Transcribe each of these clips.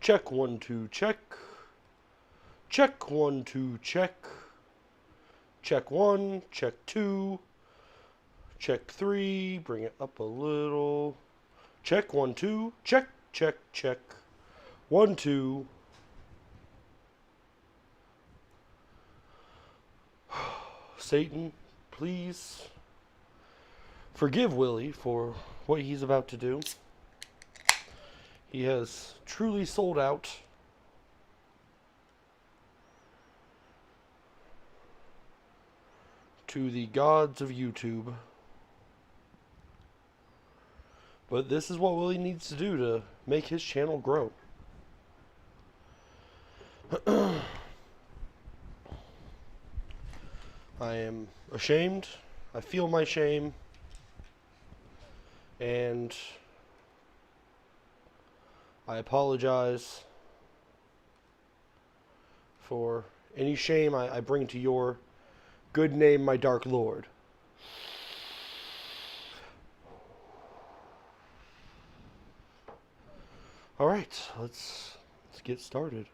Check 1 2 check. Check 1 2 check. Check 1, check 2, check 3, bring it up a little. Check 1 2, check, check, check. 1 2. Satan, please forgive Willie for what he's about to do. He has truly sold out. To the gods of YouTube. But this is what Willie needs to do to make his channel grow. I am ashamed. I feel my shame. And I apologize for any shame I bring to your good name, my dark lord. All right, let's get started.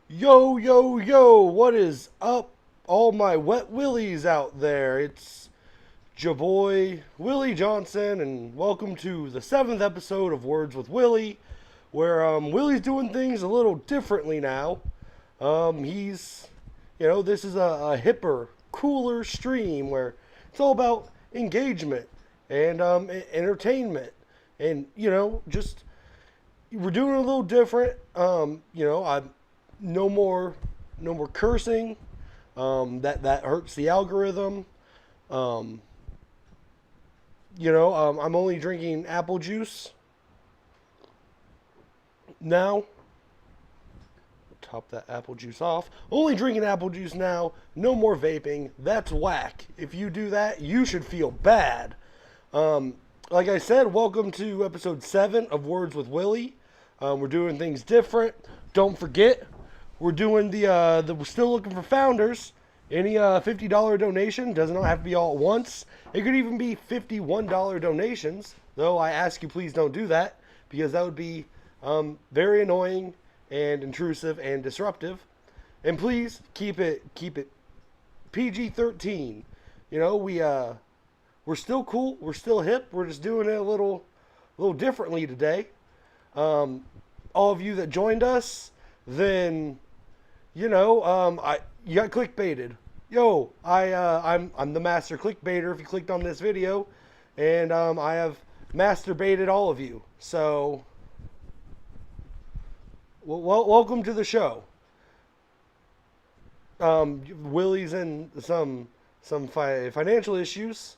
Yo, yo, yo, what is up, all my wet willies out there? It's your boy, Willie Johnson, and welcome to the 7th episode of Words with Willie, where Willie's doing things a little differently now. This is a hipper, cooler stream where it's all about engagement and entertainment, and, just, we're doing it a little different. I'm no more cursing. That hurts the algorithm. I'm only drinking apple juice now. Top that apple juice off. Only drinking apple juice now. No more vaping. That's whack. If you do that, you should feel bad. Like I said, welcome to episode 7 of Words with Willie. We're doing things different. Don't forget, we're doing we're still looking for founders. Any $50 donation does not have to be all at once. It could even be $51 donations, though I ask you please don't do that, because that would be very annoying and intrusive and disruptive. And please keep it PG-13. We're still cool, we're still hip, we're just doing it a little differently today. All of you that joined us, then you got clickbaited. Yo, I'm the master clickbaiter if you clicked on this video, and I have masturbated all of you. So, welcome to the show. Willie's in some financial issues,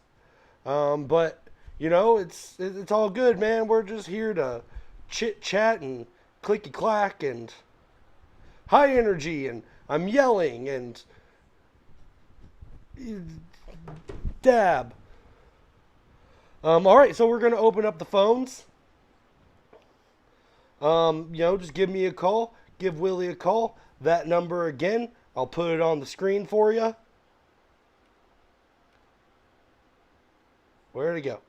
but it's all good, man. We're just here to chit chat and clicky clack and high energy, and I'm yelling and dab. All right, so we're gonna open up the phones. Just give me a call. Give Willie a call. That number again, I'll put it on the screen for you. Where'd it go?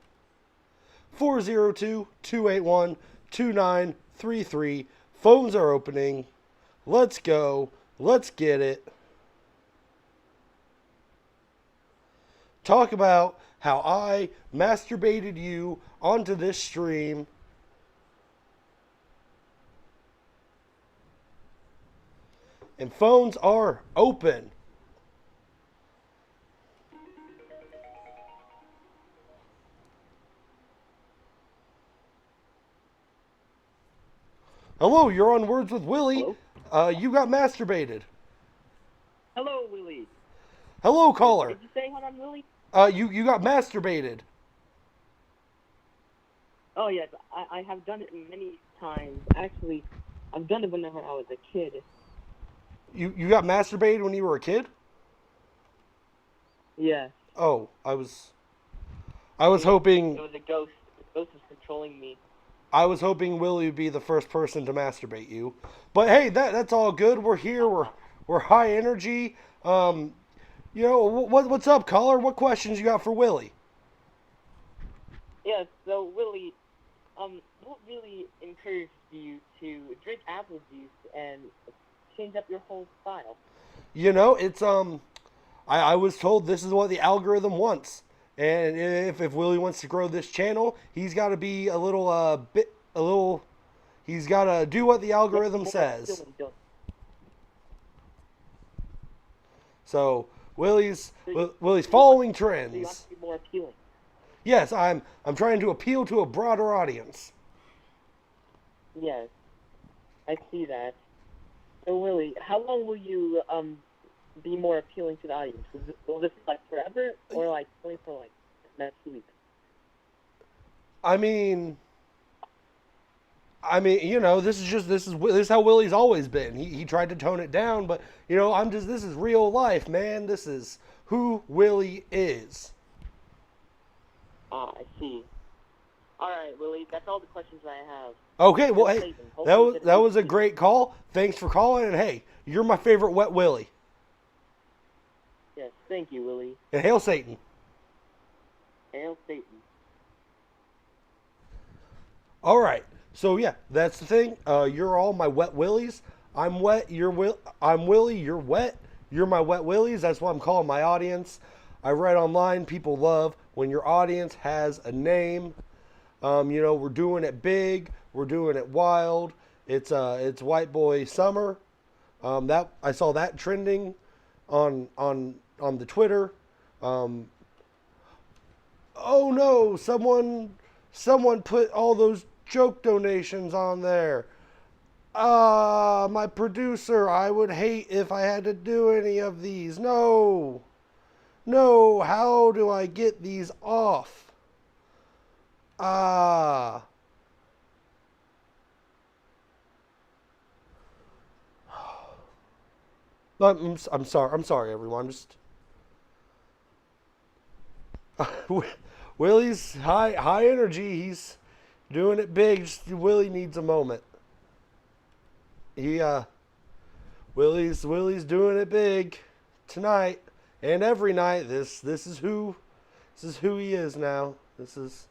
402-281-2933. Phones are opening. Let's go. Let's get it. Talk about how I masturbated you onto this stream. And phones are open. Hello, you're on Words with Willie. Hello? You got masturbated. Hello, Willie. Hello, caller. Did you say hold on, Willie? You got masturbated. Oh, yes. I have done it many times. Actually, I've done it whenever I was a kid. You got masturbated when you were a kid? Yes. Oh, I was hoping It was a ghost. The ghost was controlling me. Willie would be the first person to masturbate you. But hey, that's all good. We're here. We're high energy. What's up, caller? What questions you got for Willie? Yes. So Willie, what really encouraged you to drink apple juice and change up your whole style? It's I was told this is what the algorithm wants. And if Willie wants to grow this channel, he's got to be a little he's got to do what the algorithm says. So Willie's following So you want trends. to be more appealing. Yes, I'm trying to appeal to a broader audience. Yes, I see that. So Willie, how long will you be more appealing to the audience? Will this like forever, or like only for like next week? I mean, this is how Willie's always been. He tried to tone it down, but this is real life, man. This is who Willie is. Ah, I see. All right, Willie, that's all the questions I have. Okay, well, hey, that was a great call. Thanks for calling, and hey, you're my favorite Wet Willie. Yes, thank you, Willie. And hail Satan. Hail Satan. All right, so yeah, that's the thing. You're all my Wet Willies. I'm wet. I'm Willie. You're wet. You're my Wet Willies. That's what I'm calling my audience. I read online. People love when your audience has a name. We're doing it big. We're doing it wild. It's White Boy Summer. That I saw that trending on the Twitter. Oh no! Someone put all those joke donations on there. My producer. I would hate if I had to do any of these. No. How do I get these off? I'm sorry, everyone. Just Willie's high energy. He's doing it big. Just Willie needs a moment. Willie's doing it big tonight and every night. This is who he is now. This is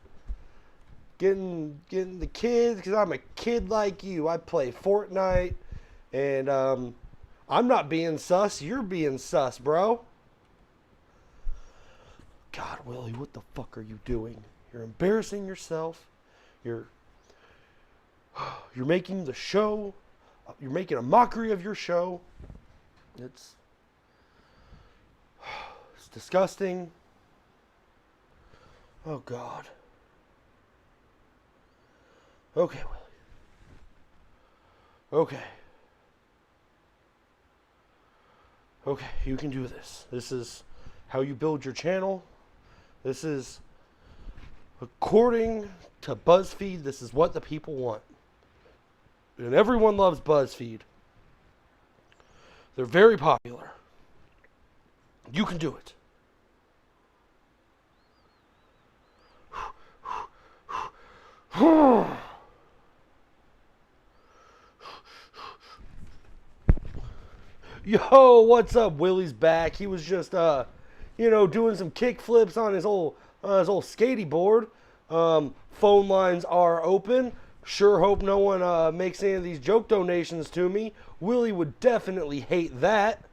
getting the kids, because I'm a kid like you. I play Fortnite, and I'm not being sus. You're being sus, bro. God, Willie, what the fuck are you doing? You're embarrassing yourself. You're making the show. You're making a mockery of your show. It's disgusting. Oh, God. Okay, Willie. Okay, you can do this. This is how you build your channel. This is, according to BuzzFeed, this is what the people want. And everyone loves BuzzFeed. They're very popular. You can do it. Yo, what's up? Willie's back. He was just, doing some kick flips on his old skatey board. Phone lines are open. Sure hope no one makes any of these joke donations to me. Willie would definitely hate that.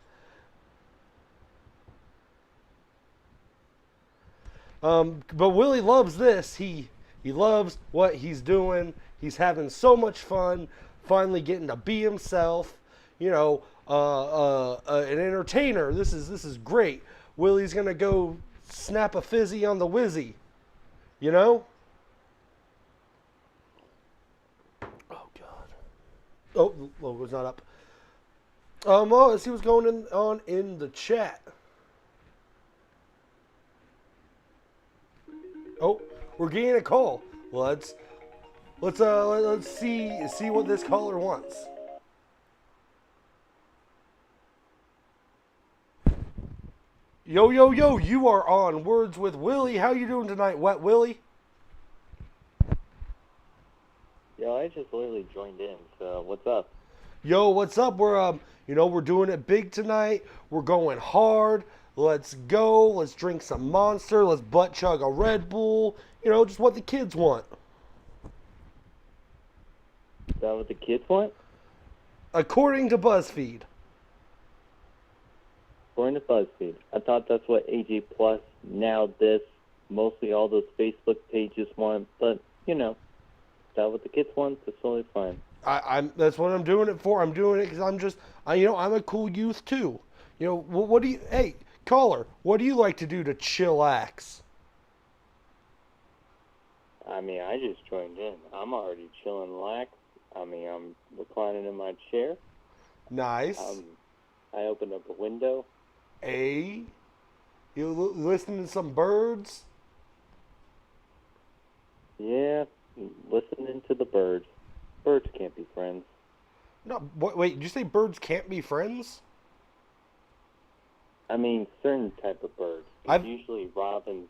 But Willie loves this. He loves what he's doing. He's having so much fun. Finally getting to be himself. An entertainer. This is great. Willie's gonna go snap a fizzy on the Wizzy. Oh God. Oh, the logo's not up. Let's see what's going on in the chat. Oh, we're getting a call. Well, let's see what this caller wants. Yo, yo, yo, you are on Words with Willie. How you doing tonight, Wet Willie? Yo, I just literally joined in, so what's up? Yo, what's up? We're doing it big tonight. We're going hard. Let's go. Let's drink some Monster. Let's butt chug a Red Bull. Just what the kids want. Is that what the kids want? According to BuzzFeed. According to BuzzFeed. I thought that's what AG Plus, now this, mostly all those Facebook pages want, but, is that what the kids want? That's totally fine. That's what I'm doing it for. I'm doing it because I'm a cool youth too. What do you, hey, caller, what do you like to do to chillax? I mean, I just joined in. I'm already chilling lax. I'm reclining in my chair. Nice. I opened up a window. Hey, you listening to some birds? Yeah, listening to the birds. Birds can't be friends. No, wait, did you say birds can't be friends? I mean, certain type of birds. Usually robins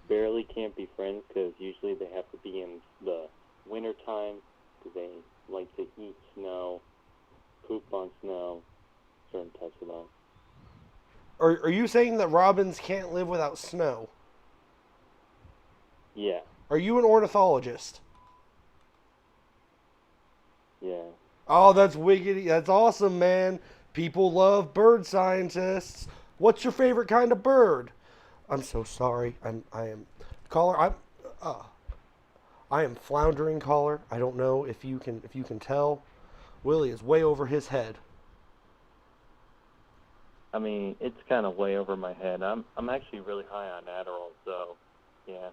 barely can't be friends because usually they have to be in the winter time because they like to eat snow, poop on snow, certain types of that. Are you saying that robins can't live without snow? Yeah. Are you an ornithologist? Yeah. Oh, that's wiggity. That's awesome, man. People love bird scientists. What's your favorite kind of bird? I'm so sorry. I am caller. I am floundering, caller. I don't know if you can tell. Willie is way over his head. I mean, it's kind of way over my head. I'm actually really high on Adderall, so yeah.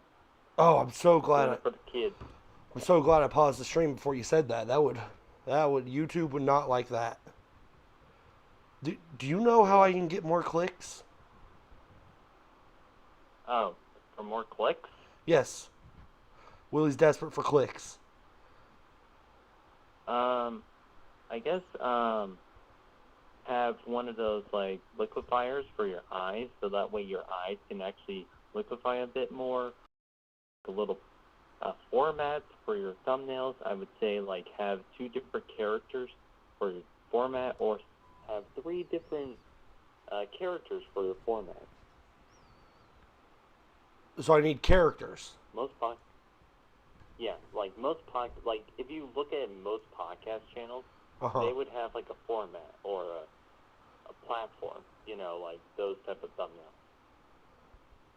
Oh, I'm so glad. For the kids. I'm so glad I paused the stream before you said that. That would YouTube would not like that. Do you know how I can get more clicks? Oh, for more clicks? Yes. Willie's desperate for clicks. I guess have one of those like liquefiers for your eyes, so that way your eyes can actually liquefy a bit more. A little formats for your thumbnails. I would say like have 2 different characters for your format, or have 3 different characters for your format. So I need characters. Yeah, like like if you look at most podcast channels, they would have like a format or a platform, like those type of thumbnails.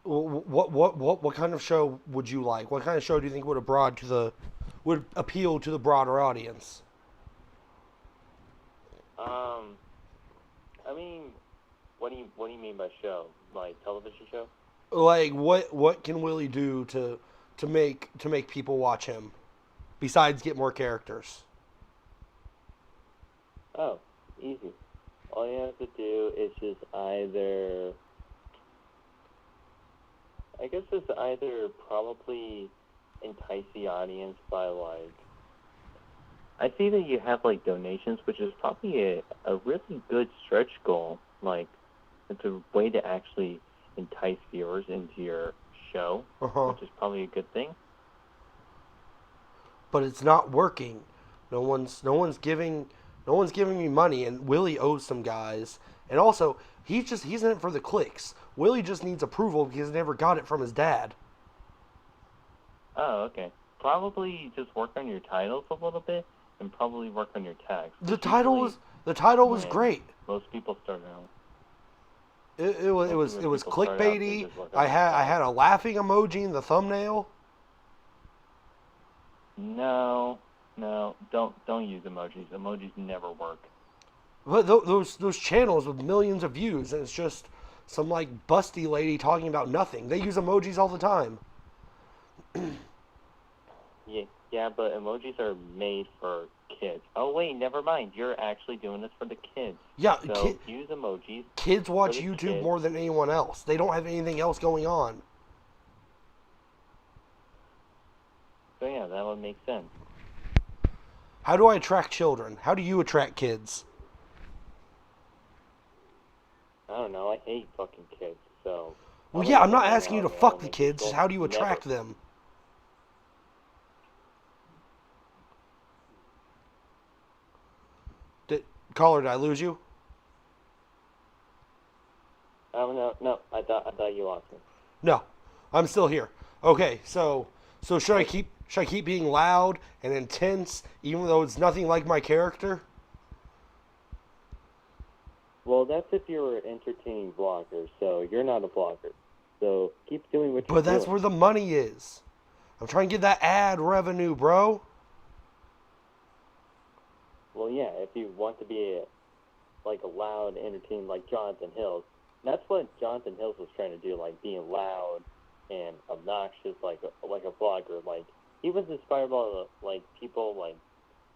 What kind of show would you like? What kind of show do you think would appeal to the broader audience? I mean, what do you mean by show? Like television show? Like what can Willie do to make people watch him besides get more characters? Oh, easy. All you have to do is just either probably entice the audience by like, I see that you have like donations, which is probably a really good stretch goal. Like, it's a way to actually entice viewers into your show, which is probably a good thing. But it's not working. No one's giving me money, and Willie owes some guys. And also, he's in it for the clicks. Willie just needs approval because he never got it from his dad. Oh, okay. Probably just work on your titles a little bit, and probably work on your tags. The title was great. Most people start out. It was clickbaity. I had a laughing emoji in the thumbnail. No, don't use emojis. Emojis never work. But those channels with millions of views, and it's just some like busty lady talking about nothing. They use emojis all the time. Yeah, but emojis are made for kids. Oh wait, never mind. You're actually doing this for the kids. Yeah, so use emojis. Kids watch YouTube more than anyone else. They don't have anything else going on. So yeah, that would make sense. How do I attract children? How do you attract kids? don't know. I hate fucking kids. So. Well, yeah, I'm not asking you to fuck the kids. Just how do you attract them? Caller, did I lose you? No. I thought you lost me. No, I'm still here. Okay, so should I keep being loud and intense, even though it's nothing like my character? Well, that's if you're an entertaining vlogger. So you're not a vlogger. So keep doing what you're doing. But that's where the money is. I'm trying to get that ad revenue, bro. Well, yeah, if you want to be a loud, entertaining, like Jonathan Hills, that's what Jonathan Hills was trying to do, like being loud and obnoxious, like a vlogger. Like he was inspired by like people like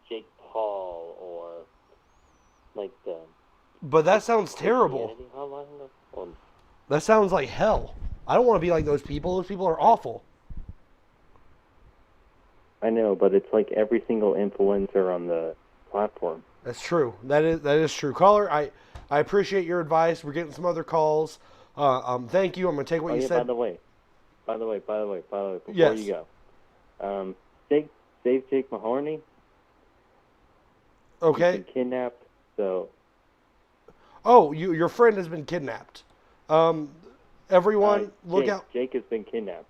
Jake Paul or like the. But that sounds terrible. That sounds like hell. I don't want to be like those people. Those people are awful. I know, but it's like every single influencer on the platform. That's true. That is true. Caller, I appreciate your advice. We're getting some other calls. Thank you. I'm gonna take what you said. By the way, before yes. you go, save Jake Mahoney. Okay. He's been kidnapped. So. Oh, your friend has been kidnapped. Everyone, look out. Jake has been kidnapped.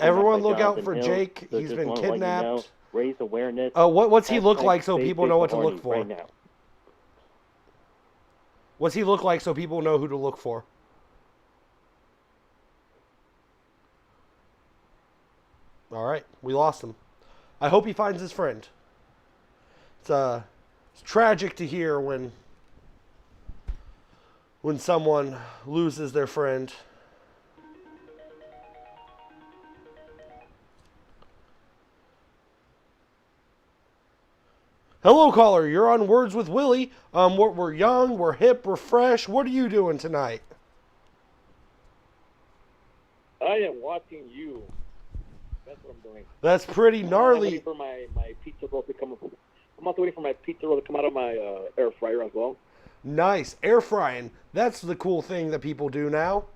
Everyone, look out for Hills, Jake. So he's been kidnapped. Raise awareness. What's he look like so people know what to look for? Right now. What's he look like so people know who to look for? All right, we lost him. I hope he finds his friend. It's tragic to hear when someone loses their friend. Hello, caller. You're on Words with Willie. We're young, we're hip, we're fresh. What are you doing tonight? I am watching you. That's what I'm doing. That's pretty gnarly. I'm waiting for my pizza roll to come. I'm also waiting for my pizza roll to come out of my air fryer as well. Nice. Air frying. That's the cool thing that people do now.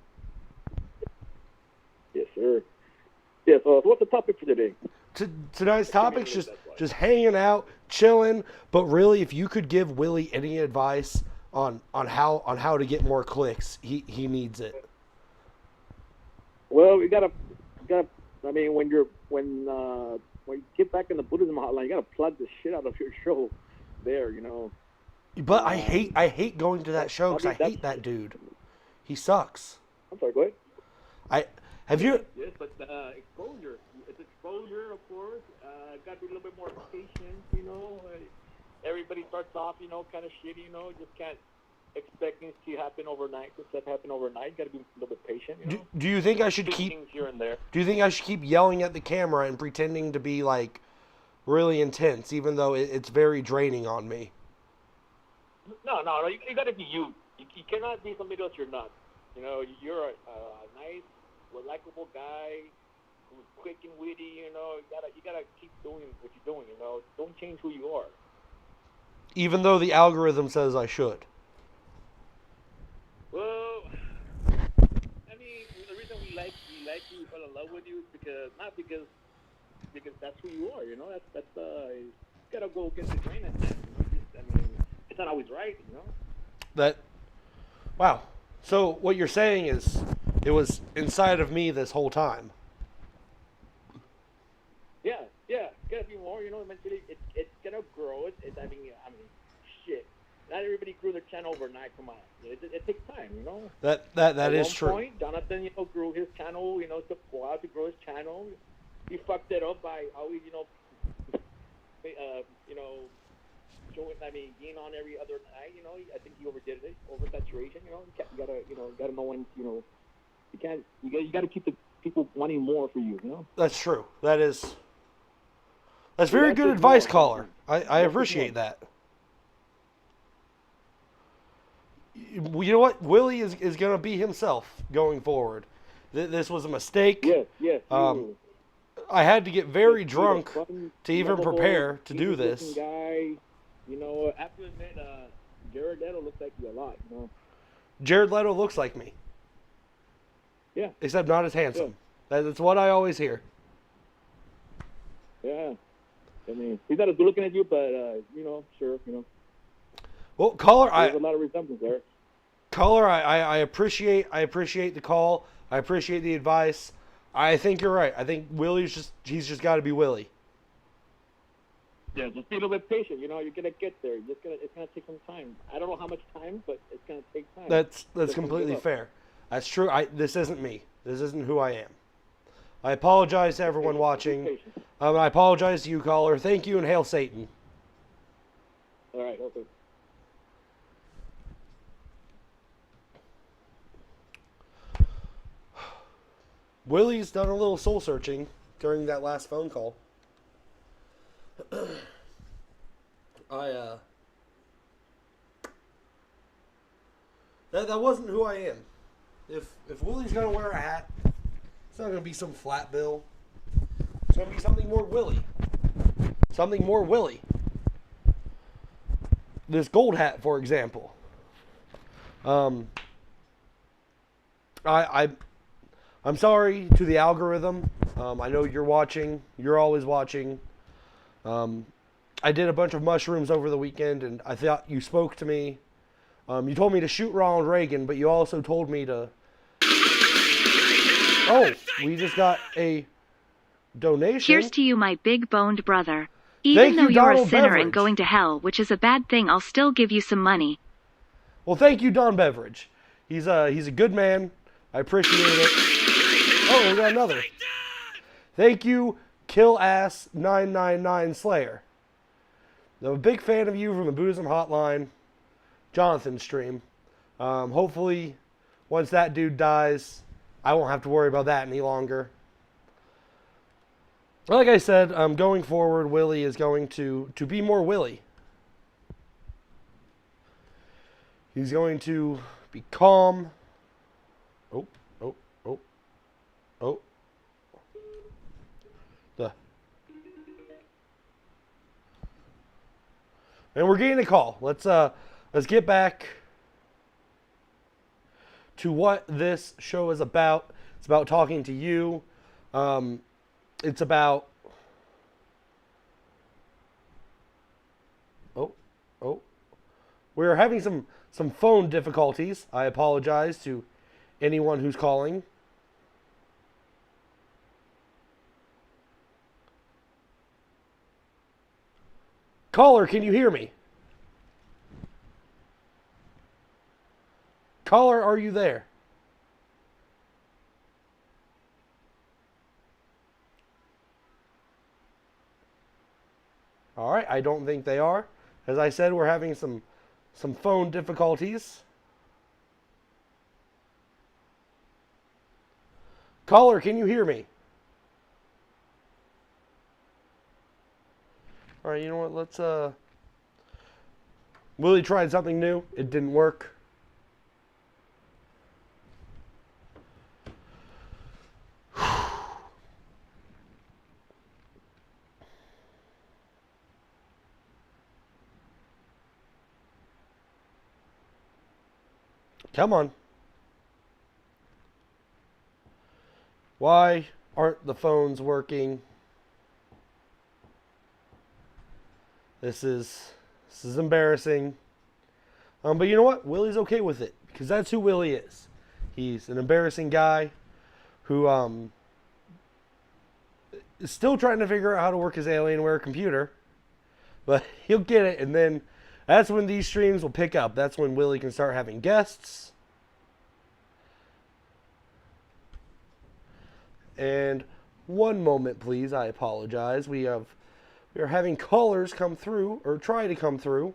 Yes, sir. Yeah, so what's the topic for today? Tonight's topic's just hanging out, chilling. But really, if you could give Willie any advice on how to get more clicks, he needs it. Well, you gotta. I mean, when you get back in the Buddhism hotline, you gotta plug the shit out of your show there. You know. But I hate going to that show because I hate that dude. He sucks. I'm sorry. Go ahead. Have you? Yes, but exposure. It's exposure, of course. Got to be a little bit more patient, you know. Everybody starts off, you know, kind of shitty, you know. Just can't expect things to happen overnight. Stuff happen overnight. Got to be a little bit patient, you know. Do you think I should keep things here and there? Do you think I should keep yelling at the camera and pretending to be like really intense, even though it's very draining on me? No. You got to be you. You cannot be somebody else you're not. You know, you're a nice, likable guy who's quick and witty. You know, you gotta keep doing what you're doing. You know, don't change who you are. Even though the algorithm says I should. Well, I mean, the reason we like you, we fell in love with you, is because that's who you are. You know, that's you gotta go against the grain at times. I mean, it's not always right. You know. Wow. So what you're saying is it was inside of me this whole time. Yeah, gotta be more, you know, eventually it's gonna grow. I mean, shit. Not everybody grew their channel overnight, come on. It takes time, you know? That is true. At one point, Jonathan, you know, grew his channel, you know, took a while to grow his channel. He fucked it up by always, you know, being on every other night, you know. I think he overdid it, oversaturation, you know. You gotta know when, you know, you gotta keep the people wanting more for you, you know. That's true. That's very good advice, caller. I appreciate that. You know what? Willie is going to be himself going forward. This was a mistake. Yes. I had to get very drunk to even prepare to do this. Guy, you know, I have to admit, Jared Leto looks like you a lot, you know. Jared Leto looks like me. Yeah. Except not as handsome. That's what I always hear. Yeah. I mean, he's not as good looking as you, but sure. Well, caller, There's a lot of resemblance there. Caller, I appreciate the call. I appreciate the advice. I think you're right. I think he's just got to be Willie. Yeah, just be a little bit patient. You're gonna get there. It's gonna take some time. I don't know how much time, but it's gonna take time. That's completely fair. That's true. This isn't me. This isn't who I am. I apologize to everyone watching. I apologize to you, caller. Thank you, and hail Satan. All right. Okay. Willie's done a little soul searching during that last phone call. That wasn't who I am. If Willie's gonna wear a hat, it's not gonna be some flat bill. It's gonna be something more Willie. Something more Willie. This gold hat, for example. I'm sorry to the algorithm. I know you're watching. You're always watching. I did a bunch of mushrooms over the weekend, and I thought you spoke to me. You told me to shoot Ronald Reagan, but you also told me to... Oh, we just got a donation. Cheers to you, my big-boned brother. Even though you're a sinner and going to hell, which is a bad thing, I'll still give you some money. Well, thank you, Don Beveridge. He's a good man. I appreciate it. Oh, we got another. Thank you, Killass999 Slayer. I'm a big fan of you from the Buddhism Hotline, Jonathan stream. Hopefully, once that dude dies, I won't have to worry about that any longer. Like I said, going forward, Willie is going to be more Willie. He's going to be calm. Oh. And we're getting a call. Let's get back to what this show is about. It's about talking to you. It's about... Oh. We're having some phone difficulties. I apologize to anyone who's calling. Caller, can you hear me? Caller, are you there? All right, I don't think they are. As I said, we're having some phone difficulties. Caller, can you hear me? All right, you know what? Let's Willie tried something new. It didn't work. Come on. Why aren't the phones working? This is embarrassing. But you know what? Willie's okay with it because that's who Willie is. He's an embarrassing guy who is still trying to figure out how to work his Alienware computer, but he'll get it, and then that's when these streams will pick up. That's when Willie can start having guests. And one moment, please. I apologize. We are having callers come through, or try to come through.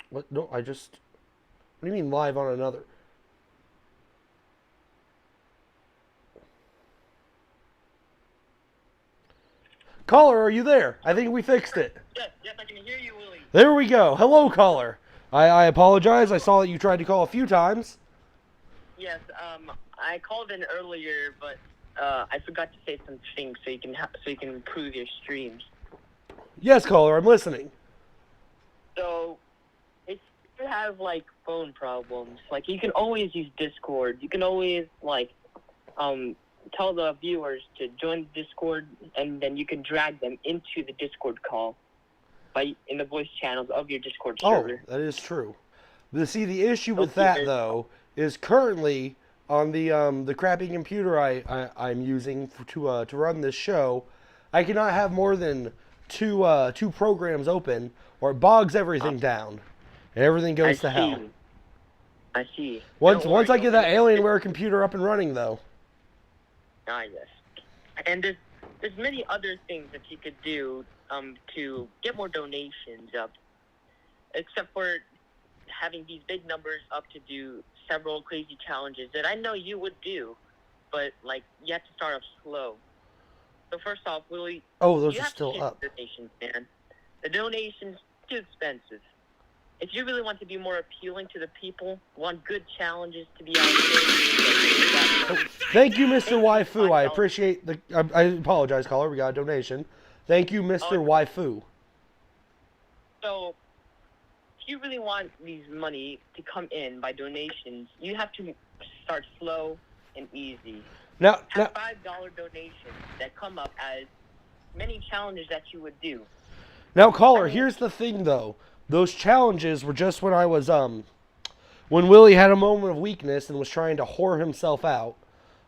What? No, I just... What do you mean live on another? Caller, are you there? I think we fixed it. Yes, I can hear you, Willie. There we go. Hello, caller. I apologize. I saw that you tried to call a few times. Yes, I called in earlier, but I forgot to say some things so you can improve your streams. Yes, caller, I'm listening. So, if you have like phone problems, like you can always use Discord. You can always tell the viewers to join Discord, and then you can drag them into the Discord call in the voice channels of your Discord server. Oh, that is true. But see, the issue with that though is currently on the crappy computer I'm using to run this show, I cannot have more than two programs open, or it bogs everything down, and everything goes to hell. I see. Once I get that Alienware computer up and running, though. Ah, yes. And there's many other things that you could do to get more donations up, except for having these big numbers up to do several crazy challenges that I know you would do, but like you have to start off slow. So first off, Willie, those are still up. Donations, man. The donations too expensive. If you really want to be more appealing to the people, want good challenges to be out there. Thank you, Mr. Waifu. I appreciate the. I apologize, caller. We got a donation. Thank you, Mr. Waifu. So, if you really want these money to come in by donations, you have to start slow and easy. Now, have $5 donations that come up as many challenges that you would do. Now, caller, here's the thing, though. Those challenges were just when I was, when Willie had a moment of weakness and was trying to whore himself out.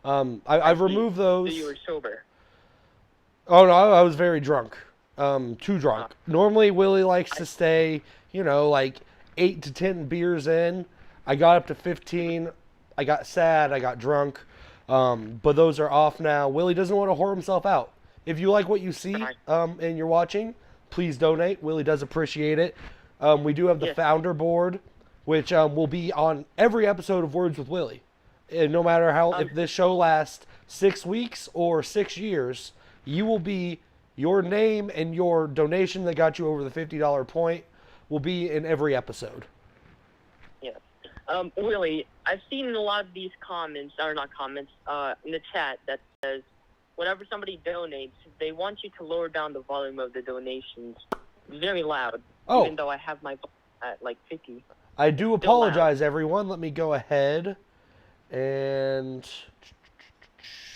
I've removed those. So you were sober? Oh, no, I was very drunk. Too drunk. Normally, Willie likes to stay, like 8 to 10 beers in. I got up to 15. I got sad. I got drunk. But those are off now. Willie doesn't want to whore himself out. If you like what you see and you're watching, please donate. Willie does appreciate it. We do have the founder board, which will be on every episode of Words with Willie. And no matter how, if this show lasts 6 weeks or 6 years, you will be, your name and your donation that got you over the $50 point will be in every episode. Yeah. Willie, I've seen a lot of these comments, or not comments, in the chat that says, whenever somebody donates, they want you to lower down the volume of the donations very loud, even though I have my at like 50. I do apologize, everyone. Let me go ahead and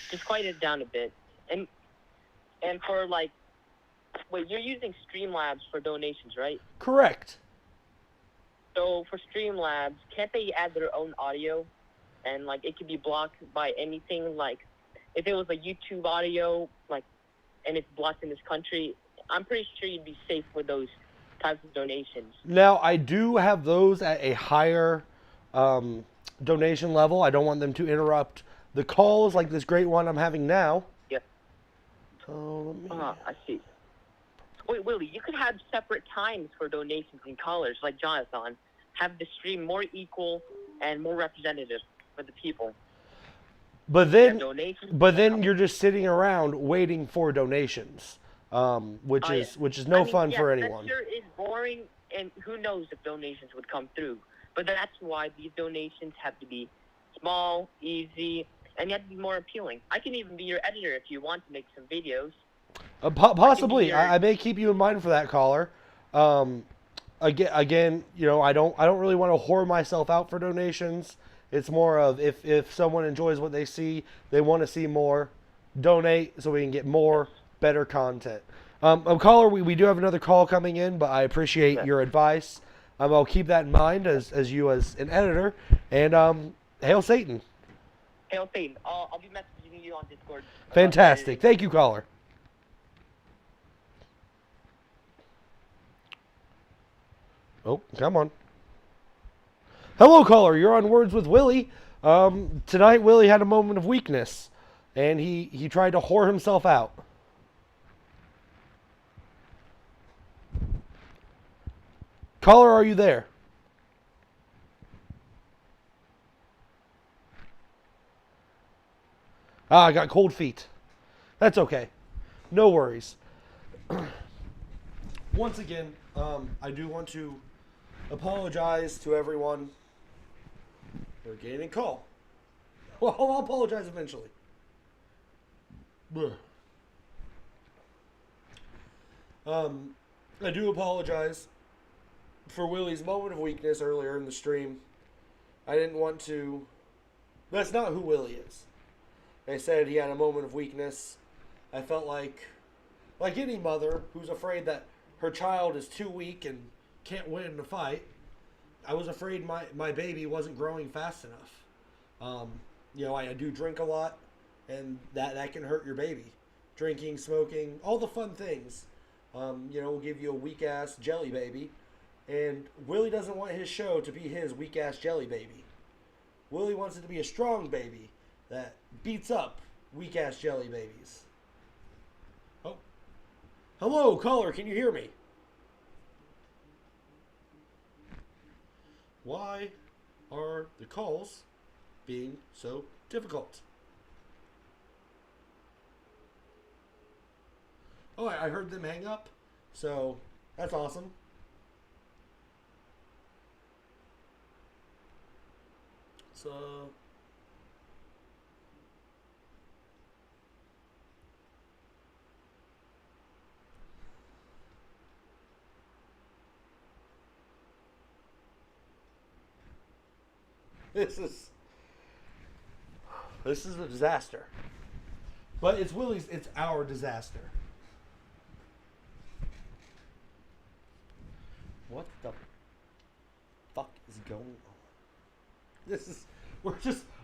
just quiet it down a bit. And for like, wait, you're using Streamlabs for donations, right? Correct. So for Streamlabs, can't they add their own audio? And like it could be blocked by anything, like if it was a YouTube audio, like, and it's blocked in this country, I'm pretty sure you'd be safe with those types of donations. Now, I do have those at a higher donation level. I don't want them to interrupt the calls like this great one I'm having now. Yeah. So let me... I see. Wait, Willie, you could have separate times for donations and callers, like Jonathan. Have the stream more equal and more representative for the people. But then you're just sitting around waiting for donations, which is no fun for anyone. That sure is boring, and who knows if donations would come through. But that's why these donations have to be small, easy, and you have to be more appealing. I can even be your editor if you want to make some videos. Possibly, I may keep you in mind for that, caller. Again, I don't really want to whore myself out for donations. It's more of if someone enjoys what they see, they want to see more, donate so we can get more, better content. Caller, we do have another call coming in, but I appreciate your advice. I'll keep that in mind as you as an editor. And hail Satan. Hail Satan. I'll be messaging you on Discord. Fantastic. Thank you, caller. Oh, come on. Hello, caller. You're on Words with Willie. Tonight, Willie had a moment of weakness, and he tried to whore himself out. Caller, are you there? I got cold feet. That's okay. No worries. Once again, I do want to apologize to everyone for getting a call. Well, I'll apologize eventually. Blech. I do apologize for Willie's moment of weakness earlier in the stream. I didn't want to... That's not who Willie is. They said he had a moment of weakness. I felt like any mother who's afraid that her child is too weak and can't win in a fight, I was afraid my baby wasn't growing fast enough. I do drink a lot, and that can hurt your baby. Drinking, smoking, all the fun things. Will give you a weak-ass jelly baby. And Willie doesn't want his show to be his weak-ass jelly baby. Willie wants it to be a strong baby that beats up weak-ass jelly babies. Oh. Hello, caller, can you hear me? Why are the calls being so difficult? Oh, I heard them hang up, so that's awesome. So, this is a disaster. But it's Willie's, it's our disaster. What the fuck is going on?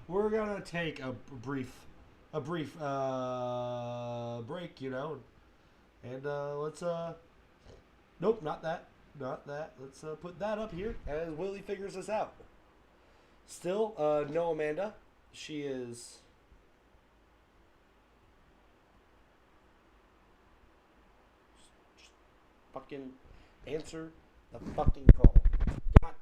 We're gonna take a brief break, and let's nope, not that. Let's put that up here as Willie figures this out. Still, no Amanda. She is just fucking answer the fucking call. God.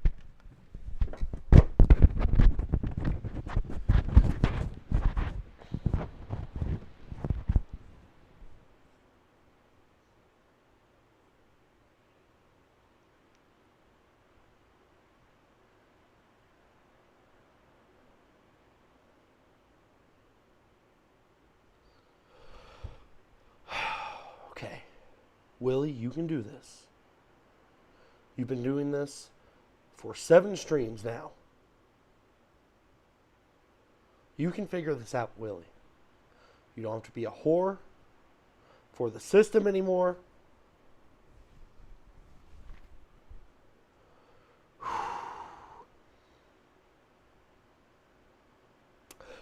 Okay. Willie, you can do this. You've been doing this for 7 streams now. You can figure this out, Willie. You don't have to be a whore for the system anymore.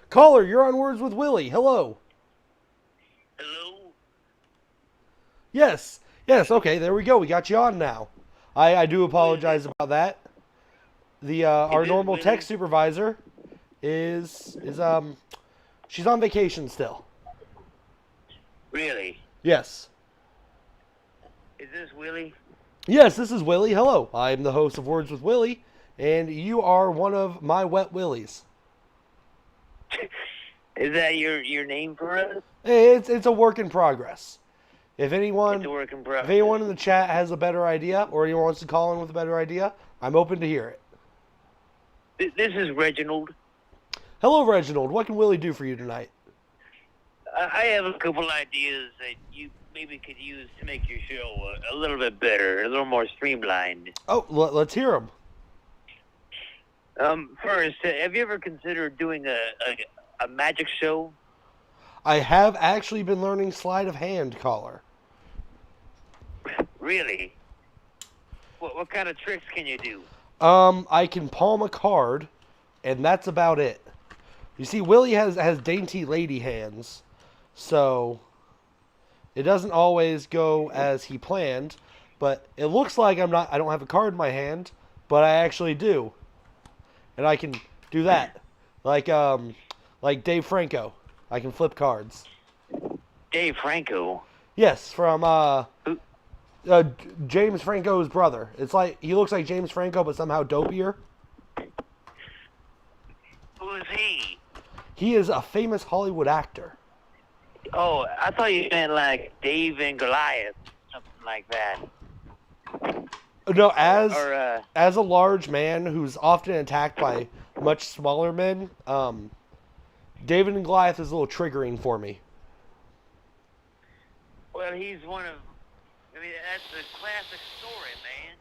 Caller, you're on Words with Willie. Hello. Hello? Yes, okay, there we go. We got you on now. I do apologize about that. The our normal tech supervisor is she's on vacation still. Really? Yes. Is this Willie? Yes, this is Willie. Hello. I'm the host of Words with Willie, and you are one of my wet willies. Is that your name for us? It's a work in progress. If anyone, It's a work in progress. if anyone in the chat has a better idea, or anyone wants to call in with a better idea, I'm open to hear it. This is Reginald. Hello, Reginald. What can Willie do for you tonight? I have a couple ideas that you maybe could use to make your show a little bit better, a little more streamlined. Oh, let's hear them. First, have you ever considered doing a magic show? I have actually been learning sleight of hand, caller. Really? What kind of tricks can you do? I can palm a card, and that's about it. You see, Willie has dainty lady hands, so it doesn't always go as he planned. But it looks like I don't have a card in my hand, but I actually do, and I can do that, like Dave Franco. I can flip cards. Dave Franco? Yes, from James Franco's brother. It's like he looks like James Franco, but somehow dopier. Who is he? He is a famous Hollywood actor. Oh, I thought you meant like Dave and Goliath, something like that. No, as a large man who's often attacked by much smaller men, David and Goliath is a little triggering for me. Well, he's one of... I mean, that's a classic story, man.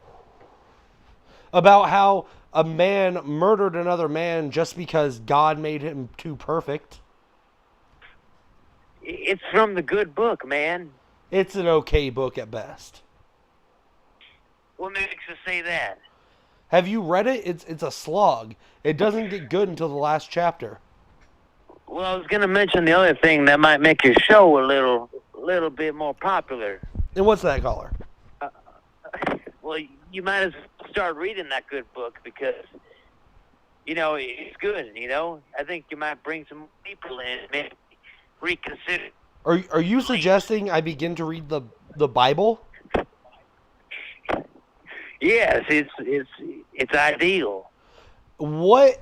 About how a man murdered another man just because God made him too perfect. It's from the good book, man. It's an okay book at best. What makes us say that? Have you read it? It's a slog. It doesn't get good until the last chapter. Well, I was going to mention the other thing that might make your show a little bit more popular. And what's that, caller? Well, you might as well start reading that good book because, you know, it's good, you know? I think you might bring some people in and maybe reconsider. Are you suggesting I begin to read the Bible? Yes, it's ideal. What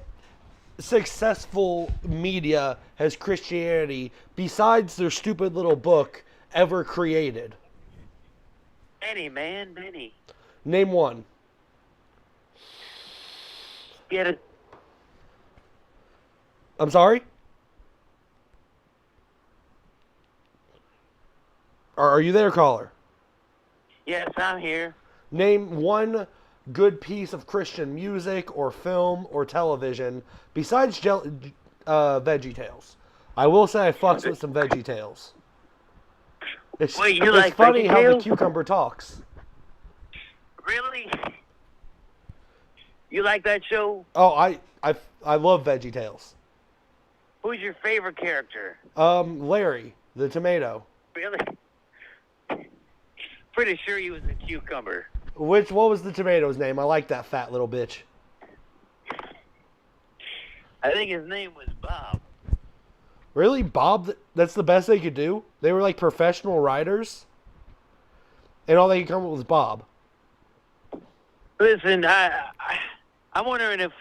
successful media has Christianity, besides their stupid little book, ever created? Many. Name one. Get it? I'm sorry? Are you there, caller? Yes, I'm here. Name one good piece of Christian music or film or television besides VeggieTales. I will say I fucks with some VeggieTales. It's, Wait, you it's like funny how the VeggieTales? cucumber talks. Really? You like that show? Oh, I love VeggieTales. Who's your favorite character? Larry, the tomato. Really? Pretty sure he was a cucumber. What was the tomato's name? I like that fat little bitch. I think his name was Bob. Really? Bob? That's the best they could do? They were like professional writers? And all they could come up with was Bob. Listen, I'm wondering if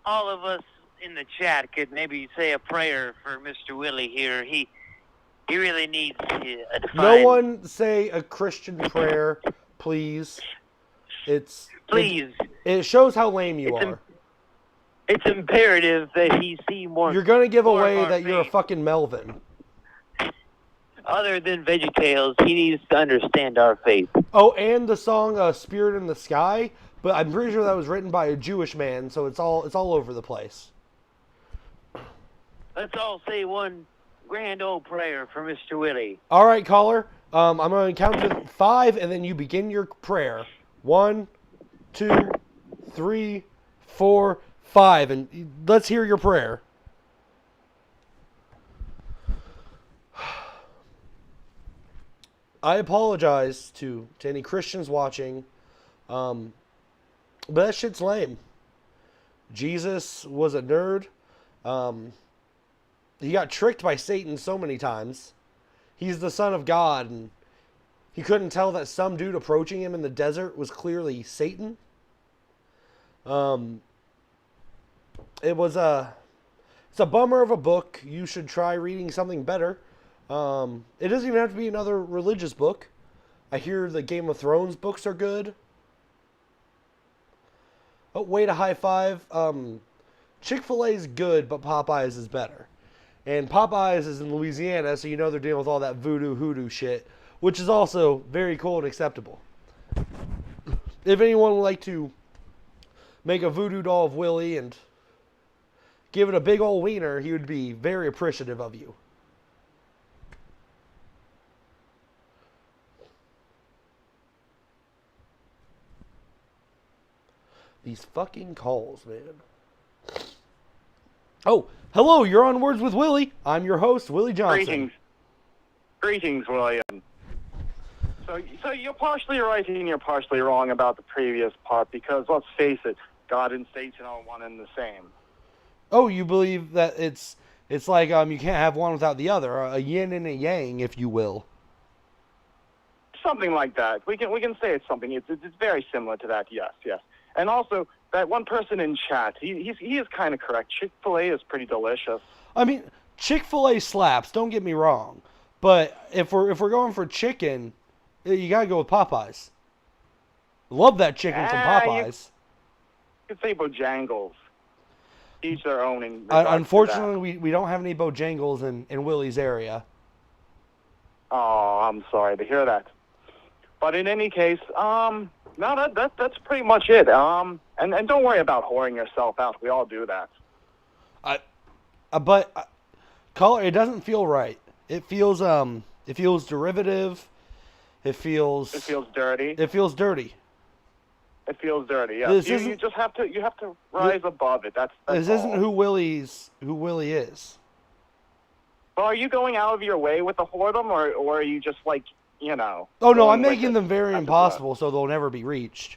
all of us in the chat could maybe say a prayer for Mr. Willie here. He really needs a divine... No one say a Christian prayer, please. Please. It shows how lame you are. It's imperative that he see more... You're going to give more away of our that you're a faith. fucking Melvin. Other than VeggieTales, he needs to understand our faith. Oh, and the song Spirit in the Sky, but I'm pretty sure that was written by a Jewish man, so it's all over the place. Let's all say one grand old prayer for Mr. Willie. All right, caller. I'm going to count to 5, and then you begin your prayer. 1, 2, 3, 4, 5, and let's hear your prayer. I apologize to any Christians watching, but that shit's lame. Jesus was a nerd. He got tricked by Satan so many times. He's the son of God, and he couldn't tell that some dude approaching him in the desert was clearly Satan. It's a bummer of a book. You should try reading something better. It doesn't even have to be another religious book. I hear the Game of Thrones books are good. Oh, wait, a high five. Chick-fil-A is good, but Popeyes is better. And Popeyes is in Louisiana, so you know they're dealing with all that voodoo hoodoo shit, which is also very cool and acceptable. If anyone would like to make a voodoo doll of Willie and give it a big old wiener, he would be very appreciative of you. These fucking calls, man. Oh, hello, you're on Words with Willie. I'm your host, Willie Johnson. Greetings, William. So you're partially right and you're partially wrong about the previous part because, let's face it, God and Satan are one and the same. Oh, you believe that it's like you can't have one without the other, a yin and a yang, if you will. Something like that. We can say it's something. It's very similar to that. Yes. And also, that one person in chat, he is kind of correct. Chick-fil-A is pretty delicious. I mean, Chick-fil-A slaps. Don't get me wrong, but if we're going for chicken, you gotta go with Popeyes. Love that chicken from Popeyes. You could say Bojangles. each their own. In regards unfortunately, we don't have any Bojangles in Willie's area. Oh, I'm sorry to hear that. But in any case, no, that's pretty much it. And don't worry about whoring yourself out. We all do that. But caller, it doesn't feel right. It feels derivative. It feels dirty. It feels dirty. It feels dirty. Yeah. You just have to rise above it. That's this all. isn't who Willie is. Well, are you going out of your way with the whoredom, or are you just like, you know? Oh no, I'm making them very impossible, so they'll never be reached.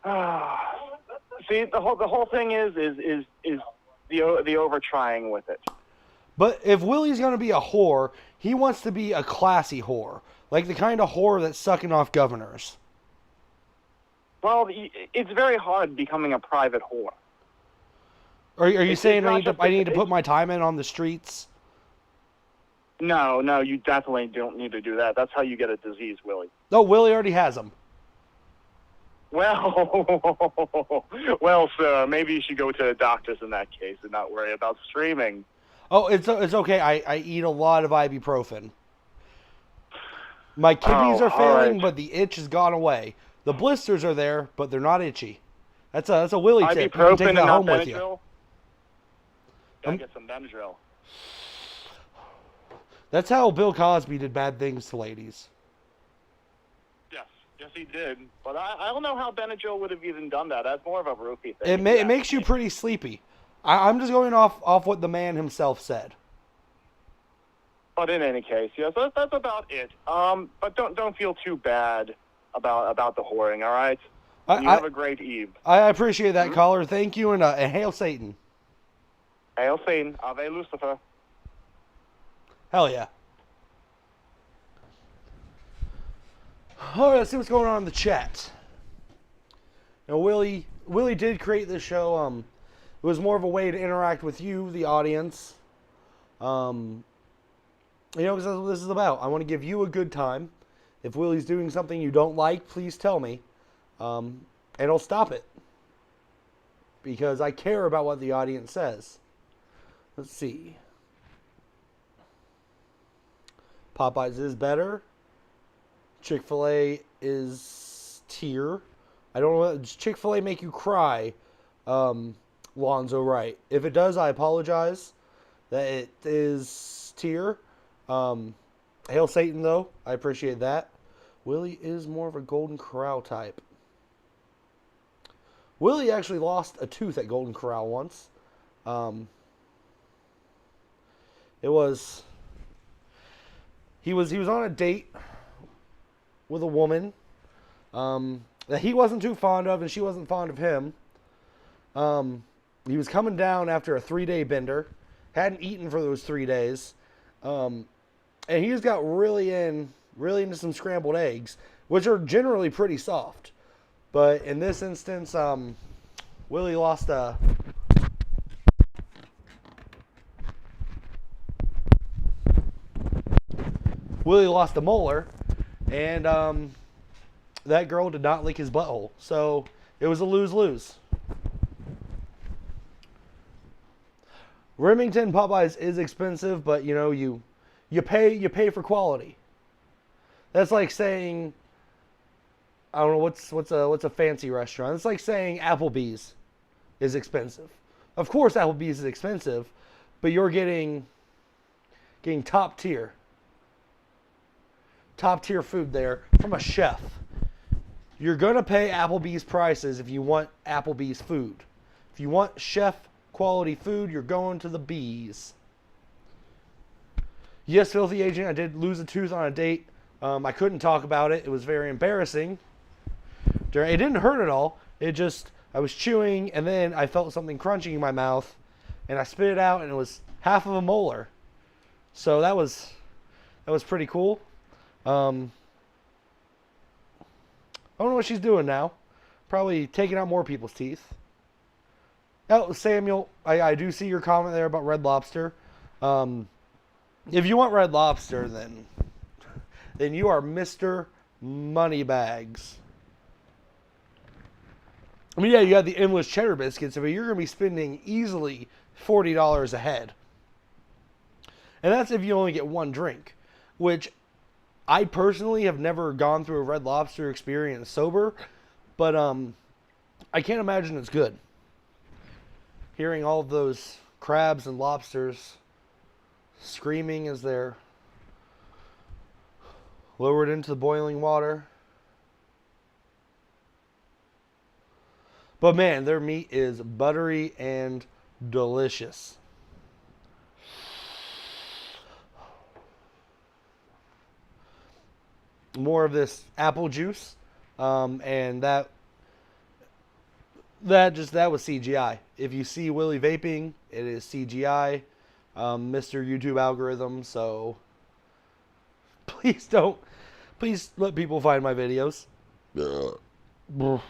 See, the whole thing is the over trying with it. But if Willie's gonna be a whore, he wants to be a classy whore, like the kind of whore that's sucking off governors. Well, it's very hard becoming a private whore. Are you saying I need to put my time in on the streets? No, you definitely don't need to do that. That's how you get a disease, Willie. No, Willie already has them. Well, sir, maybe you should go to the doctors in that case and not worry about streaming. Oh, it's okay. I eat a lot of ibuprofen. My kidneys are failing, but the itch has gone away. The blisters are there, but they're not itchy. That's a Willie tip. You can take that home with you. Gotta get some Benadryl. That's how Bill Cosby did bad things to ladies. Yes, he did. But I don't know how Benadryl would have even done that. That's more of a roofie thing. It makes you pretty sleepy. I'm just going off what the man himself said. But in any case, yes, that's about it. But don't feel too bad about the whoring. All right. You have a great eve. I appreciate that, caller. Thank you, and hail Satan. Hail Satan. Ave Lucifer. Hell yeah. All right, let's see what's going on in the chat. Now, Willie did create this show. It was more of a way to interact with you, the audience. Because that's what this is about. I want to give you a good time. If Willie's doing something you don't like, please tell me. And I'll stop it. Because I care about what the audience says. Let's see. Popeyes is better. Chick-fil-A is tier. I don't know. Does Chick-fil-A make you cry? Lonzo Wright. If it does, I apologize. That it is tier. Hail Satan, though. I appreciate that. Willie is more of a Golden Corral type. Willie actually lost a tooth at Golden Corral once. He was on a date with a woman that he wasn't too fond of, and she wasn't fond of him. He was coming down after a 3-day bender, hadn't eaten for those 3 days, and he just got really into some scrambled eggs, which are generally pretty soft. But in this instance, Willie lost a molar, and that girl did not lick his butthole. So it was a lose-lose. Remington Popeyes is expensive, but you pay for quality. That's like saying, I don't know what's a fancy restaurant. It's like saying Applebee's is expensive. Of course Applebee's is expensive, but you're getting top tier food there from a chef. You're going to pay Applebee's prices if you want Applebee's food. If you want chef quality food, you're going to the B's. Yes, Filthy Agent, I did lose a tooth on a date. I couldn't talk about it. It was very embarrassing. It didn't hurt at all. I was chewing, and then I felt something crunching in my mouth, and I spit it out, and it was half of a molar. So that was pretty cool. I don't know what she's doing now. Probably taking out more people's teeth. Oh, Samuel, I do see your comment there about Red Lobster. If you want Red Lobster, then you are Mr. Moneybags. I mean, yeah, you got the endless cheddar biscuits, but you're going to be spending easily $40 a head. And that's if you only get one drink, which I personally have never gone through a Red Lobster experience sober, but I can't imagine it's good. Hearing all of those crabs and lobsters screaming as they're lowered into the boiling water. But man, their meat is buttery and delicious. More of this apple juice, and that was CGI. If you see Willie vaping, it is CGI, Mr. YouTube algorithm. So please let people find my videos. We're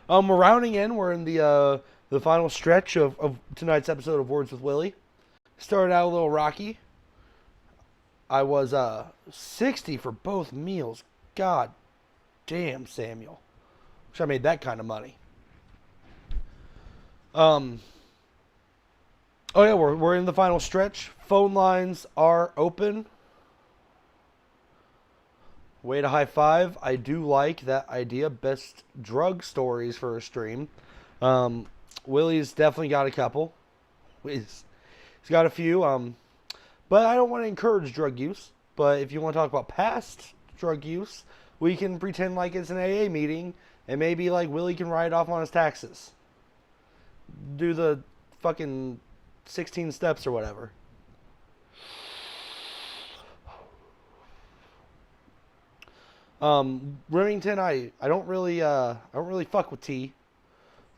rounding in. We're in the final stretch of tonight's episode of Words with Willie. Started out a little rocky. I was 60 for both meals. God damn, Samuel. Wish I made that kind of money. Oh yeah, we're in the final stretch. Phone lines are open. Way to high five. I do like that idea. Best drug stories for a stream. Willie's definitely got a couple. He's got a few. But I don't want to encourage drug use. But if you want to talk about past drug use, we can pretend like it's an AA meeting, and maybe like Willie can write off on his taxes. Do the fucking 16 steps or whatever. Remington, I don't really fuck with tea.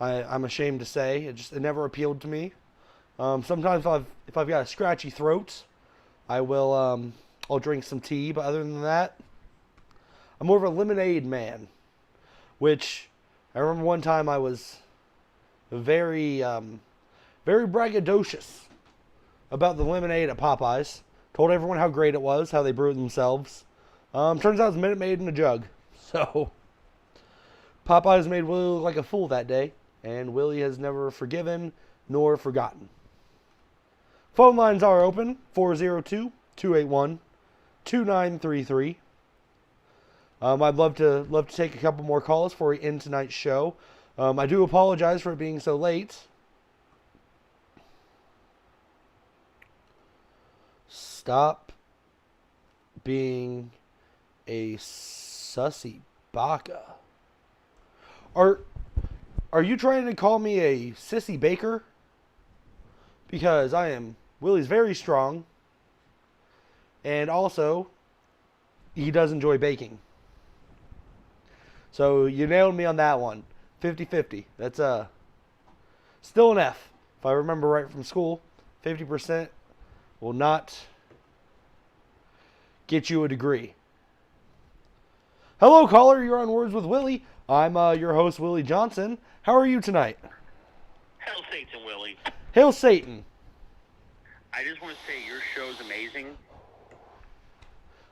I'm ashamed to say it never appealed to me. Sometimes if I've got a scratchy throat, I'll drink some tea. But other than that, I'm more of a lemonade man. Which I remember one time I was very braggadocious about the lemonade at Popeyes. Told everyone how great it was, how they brew it themselves. Turns out it's Minute Maid in a jug. So Popeyes made Willie look like a fool that day, and Willie has never forgiven nor forgotten. Phone lines are open, 402-281-2933. I'd love to take a couple more calls before we end tonight's show. I do apologize for it being so late. Stop being a sussy baka. Are you trying to call me a sissy baker? Because Willie's very strong. And also, he does enjoy baking. So you nailed me on that one. 50-50. That's still an F. If I remember right from school, 50% will not get you a degree. Hello, caller. You're on Words with Willie. I'm your host, Willie Johnson. How are you tonight? Hail Satan, Willie. Hail Satan. I just want to say your show's amazing.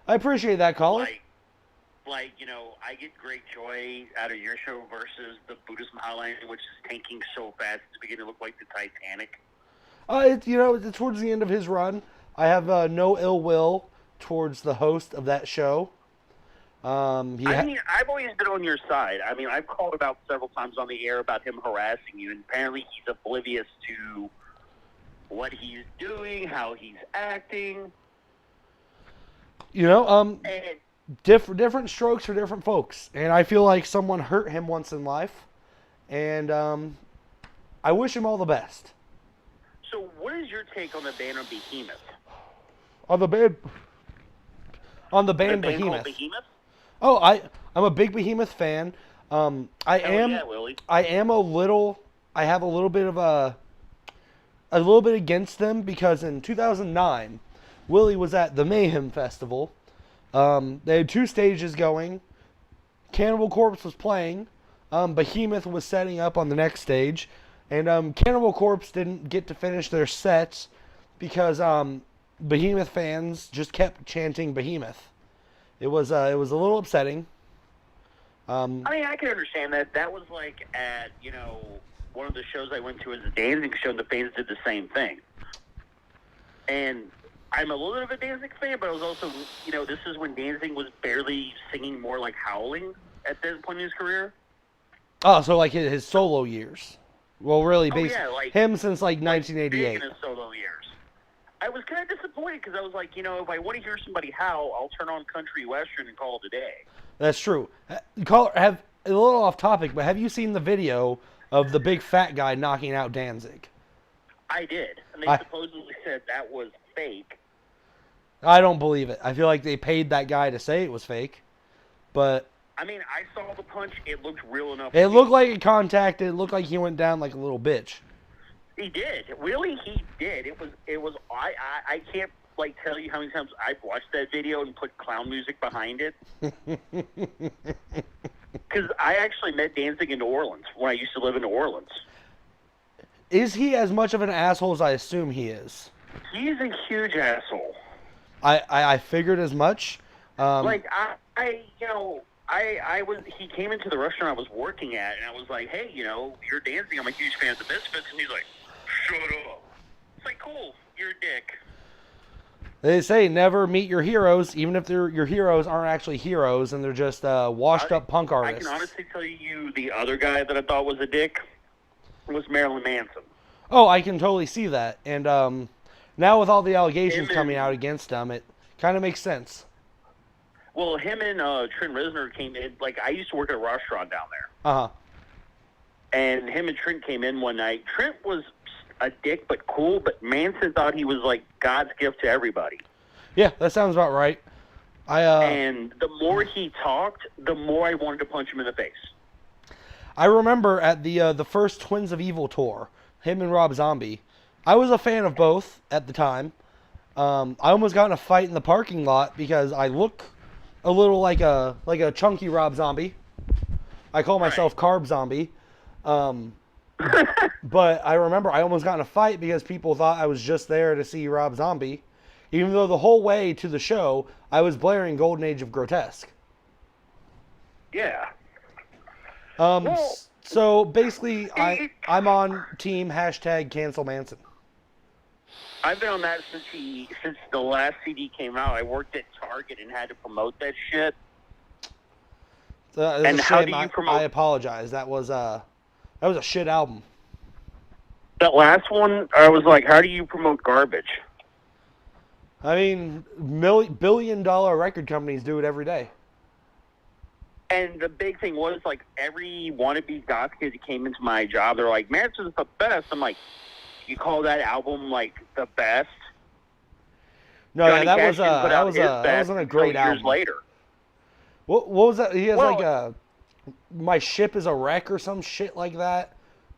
I appreciate that, caller. I get great joy out of your show versus the Buddhist Hotline, which is tanking so fast it's beginning to look like the Titanic. It's towards the end of his run. I have no ill will towards the host of that show. I've always been on your side. I mean, I've called about several times on the air about him harassing you, and apparently he's oblivious to what he's doing, how he's acting. Different strokes for different folks, and I feel like someone hurt him once in life, and I wish him all the best. So, what is your take on the band of Behemoth? On the band Behemoth. Behemoth? Oh, I'm a I have a little bit against them because in 2009, Willie was at the Mayhem Festival. They had two stages going. Cannibal Corpse was playing. Behemoth was setting up on the next stage. And Cannibal Corpse didn't get to finish their sets because Behemoth fans just kept chanting Behemoth. It was a little upsetting. I mean, I can understand that. That was like at, one of the shows I went to as a Danzig show, and the fans did the same thing. And I'm a little bit of a Danzig fan, but I was also, this is when Danzig was barely singing more like howling at this point in his career. Oh, so like his solo years. Well, really, like, him since like 1988. Big in his solo years. I was kind of disappointed because I was like, if I want to hear somebody howl, I'll turn on country western and call it a day. That's true. Have a little off topic, but have you seen the video of the big fat guy knocking out Danzig? I did, and they supposedly said that was fake. I don't believe it. I feel like they paid that guy to say it was fake, but I mean, I saw the punch. It looked real enough. It looked like a contact. It looked like he went down like a little bitch. He did. Really, he did. It was. I can't tell you how many times I've watched that video and put clown music behind it. Because I actually met Danzig in New Orleans when I used to live in New Orleans. Is he as much of an asshole as I assume he is? He's a huge asshole. I figured as much. He came into the restaurant I was working at, and I was like, hey, you're Danzig. I'm a huge fan of the Misfits. And he's like, shut up. It's like, cool, you're a dick. They say never meet your heroes, even if your heroes aren't actually heroes and they're just washed-up punk artists. I can honestly tell you the other guy that I thought was a dick was Marilyn Manson. Oh, I can totally see that. And now with all the allegations coming out against him, it kind of makes sense. Well, him and Trent Reznor came in. I used to work at a restaurant down there. Uh-huh. And him and Trent came in one night. Trent was a dick but cool, but Manson thought he was like God's gift to everybody. Yeah, that sounds about right. And the more he talked, the more I wanted to punch him in the face. I remember at the first Twins of Evil tour, him and Rob Zombie. I was a fan of both at the time. I almost got in a fight in the parking lot because I look a little like a chunky Rob Zombie. I call myself Carb Zombie. But I remember I almost got in a fight because people thought I was just there to see Rob Zombie, even though the whole way to the show I was blaring Golden Age of Grotesque. Yeah. So basically, I'm on team #cancel Manson. I've been on that since the last CD came out. I worked at Target and had to promote that shit. And how do you promote? I apologize. That was a shit album. That last one, I was like, how do you promote garbage? I mean, billion-dollar record companies do it every day. And the big thing was, every wannabe goth kid that came into my job, they're like, Manson's the best. I'm like, you call that album, the best? No, yeah, that wasn't a great album. Years later. What was that? He has My Ship is a Wreck or some shit like that.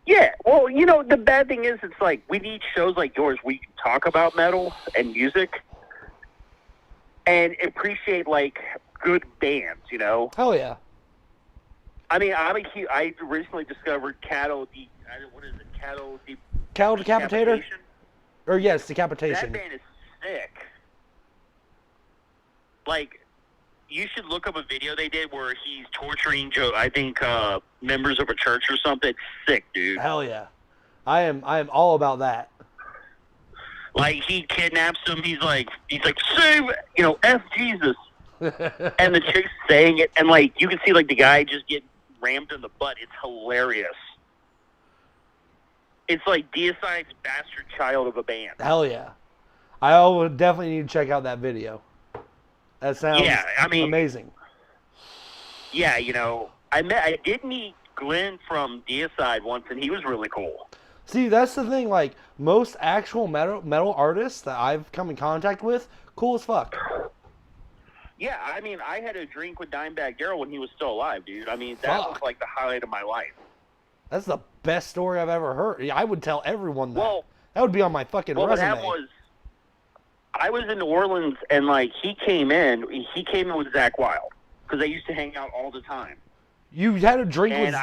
Yeah, well, the bad thing is, it's we need shows like yours where you can talk about metal and music and appreciate, good bands, Hell yeah. I mean, I recently discovered Cattle Decapitator? Or yes, Decapitation. That band is sick. You should look up a video they did where he's torturing members of a church or something. It's sick, dude. Hell yeah. I am all about that. He kidnaps him, he's like, save, F Jesus. And the chick's saying it, and you can see the guy just get rammed in the butt. It's hilarious. It's Deicide's bastard child of a band. Hell yeah. I would definitely need to check out that video. That sounds amazing. Yeah, I did meet Glenn from Deicide once, and he was really cool. See, that's the thing. Most actual metal artists that I've come in contact with, cool as fuck. Yeah, I had a drink with Dimebag Darrell when he was still alive, dude. That was the highlight of my life. That's the best story I've ever heard. I would tell everyone that. Well, that would be on my fucking resume. I was in New Orleans, and he came in with Zach Wilde because they used to hang out all the time. You had a drink with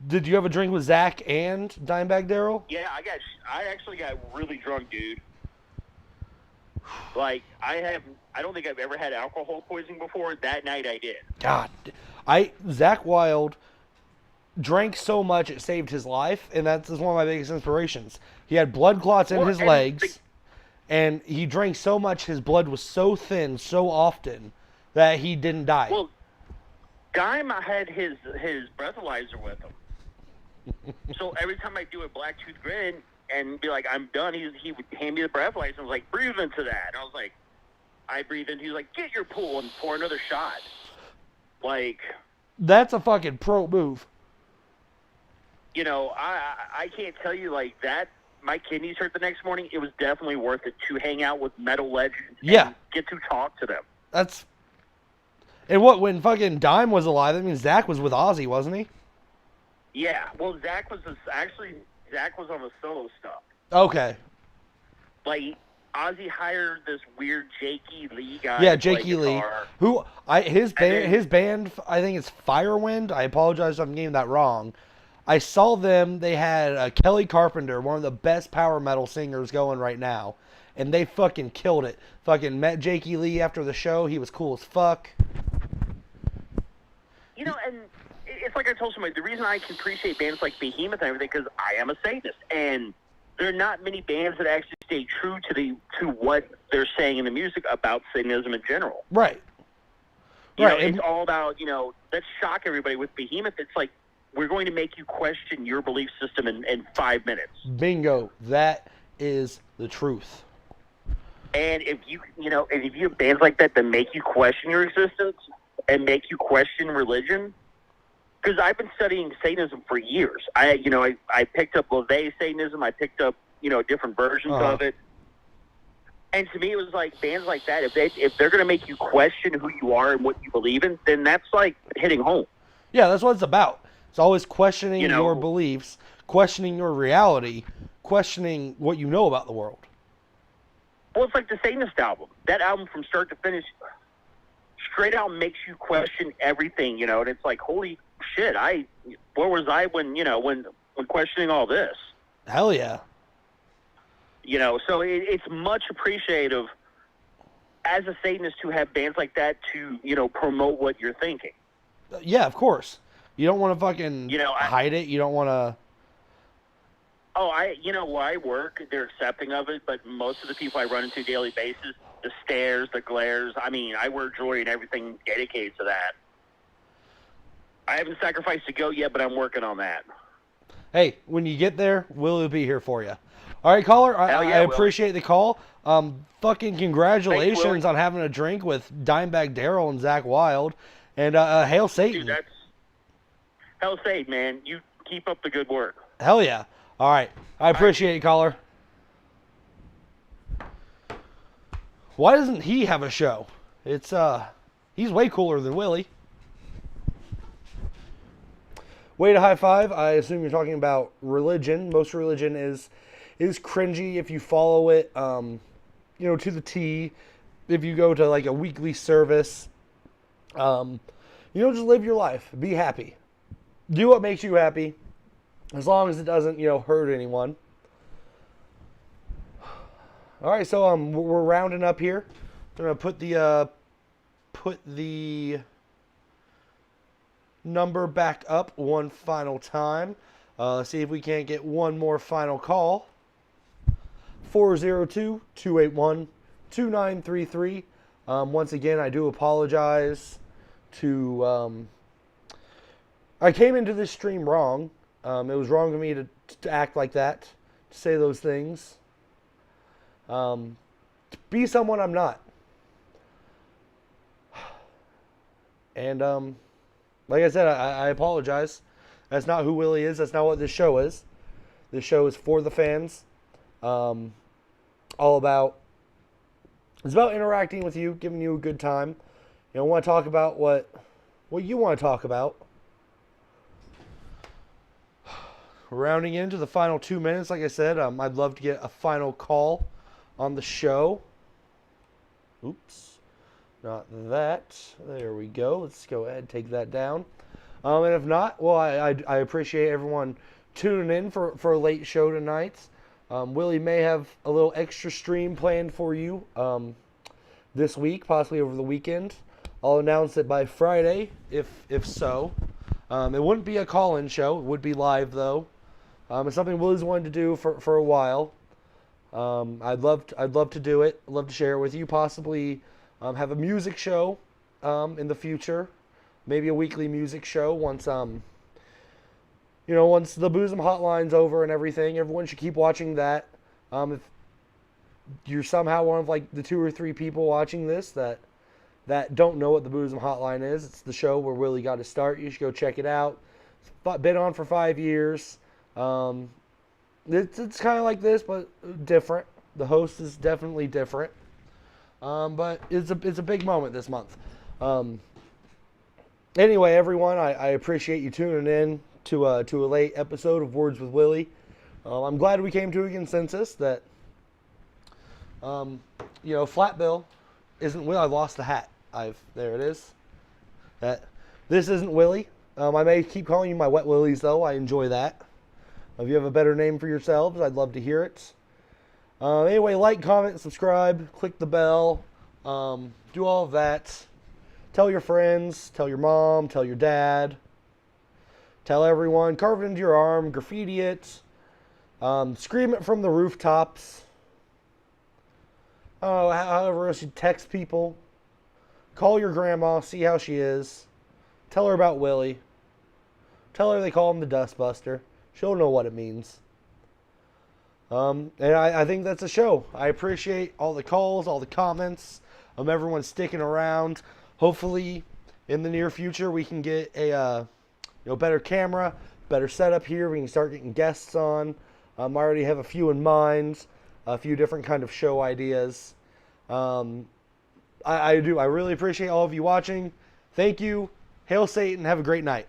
did you have a drink with Zach and Dimebag Darrell? Yeah, I actually got really drunk, dude. I I don't think I've ever had alcohol poisoning before. That night I did. God, Zach Wilde drank so much it saved his life, and that's one of my biggest inspirations. He had blood clots in his legs, and he drank so much his blood was so thin so often that he didn't die. Well, Dime had his breathalyzer with him. So every time I do a black tooth grin and be like, I'm done, he would hand me the breathalyzer and was like, breathe into that. And I was like, I breathe in. He was like, get your pool and pour another shot. Like, that's a fucking pro move. You know, I can't tell you like that. My kidneys hurt the next morning. It was definitely worth it to hang out with metal legends and get to talk to them. And when fucking Dime was alive, that means Zach was with Ozzy, wasn't he? Yeah. Well, Zach was on the solo stuff. Okay. Like, Ozzy hired this weird Jakey Lee guy. Yeah, Jakey Lee. His band, I think it's Firewind. I apologize if I'm getting that wrong. I saw them. They had Kelly Carpenter, one of the best power metal singers going right now. And they fucking killed it. Fucking met Jakey Lee after the show. He was cool as fuck. You know, and it's like I told somebody, the reason I can appreciate bands like Behemoth and everything, because I am a Satanist. And there are not many bands that actually stay true to what they're saying in the music about Satanism in general. Right. You know, it's all about, you know, let's shock everybody with Behemoth. It's like, we're going to make you question your belief system in 5 minutes. Bingo. That is the truth. And if you have bands like that make you question your existence and make you question religion, because I've been studying Satanism for years. I picked up LaVey Satanism. I picked up, different versions of it. And to me, it was like bands like that. If they're going to make you question who you are and what you believe in, then that's like hitting home. Yeah, that's what it's about. It's always questioning your beliefs, questioning your reality, questioning what you know about the world. Well, it's like the Satanist album. That album from start to finish, straight out makes you question everything, and it's like, holy shit, where was I when questioning all this? Hell yeah. So it's much appreciative as a Satanist to have bands like that to, promote what you're thinking. Yeah, of course. You don't want to fucking hide it. You don't want to... Oh, where I work, they're accepting of it, but most of the people I run into on a daily basis, the stares, the glares, I wear jewelry and everything dedicated to that. I haven't sacrificed a goat yet, but I'm working on that. Hey, when you get there, Will be here for you. All right, caller, I appreciate the call. Fucking congratulations Thanks, on having a drink with Dimebag Darrell and Zach Wilde. And hail Satan. Dude, that's... Hell Satan, man. You keep up the good work. Hell yeah. All right. I appreciate it, caller. Why doesn't he have a show? It's he's way cooler than Willie. Way to high five. I assume you're talking about religion. Most religion is cringy if you follow it to the T. If you go to like a weekly service, just live your life. Be happy. Do what makes you happy. As long as it doesn't, hurt anyone. All right, so we're rounding up here. I'm gonna put the number back up one final time. See if we can't get one more final call. 402-281-2933. Once again, I do apologize to. I came into this stream wrong. It was wrong of me to act like that, to say those things, to be someone I'm not. And like I said, I apologize. That's not who Willie is. That's not what this show is. This show is for the fans. It's about interacting with you, giving you a good time. I want to talk about what you want to talk about. Rounding into the final 2 minutes, like I said, I'd love to get a final call on the show. Oops, not that. There we go. Let's go ahead and take that down. And if not, well, I appreciate everyone tuning in for a late show tonight. Willie may have a little extra stream planned for you. this week, possibly over the weekend. I'll announce it by Friday, if so. It wouldn't be a call-in show. It would be live, though. It's something Willie's wanted to do for a while. I'd love to do it. I'd love to share it with you. Possibly have a music show in the future. Maybe a weekly music show once once the Boozum Hotline's over and everything. Everyone should keep watching that. If you're somehow one of like the 2 or 3 people watching this that don't know what the Boozum Hotline is, it's the show where Willie got his start. You should go check it out. It's been on for 5 years. It's kind of like this, but different. The host is definitely different. But it's a big moment this month. Anyway, everyone, I appreciate you tuning in to a late episode of Words with Willie. I'm glad we came to a consensus that Flat Bill isn't Willie. I lost the hat. There it is. This isn't Willie. I may keep calling you my Wet Willies, though. I enjoy that. If you have a better name for yourselves, I'd love to hear it. Anyway, like, comment, subscribe, click the bell, do all of that. Tell your friends, tell your mom, tell your dad, tell everyone. Carve it into your arm, graffiti it, scream it from the rooftops. However else you text people. Call your grandma, see how she is. Tell her about Willie. Tell her they call him the Dustbuster. She'll know what it means. And I think that's a show. I appreciate all the calls, all the comments, everyone sticking around. Hopefully, in the near future, we can get a better camera, better setup here. We can start getting guests on. I already have a few in mind, a few different kind of show ideas. I really appreciate all of you watching. Thank you. Hail Satan. Have a great night.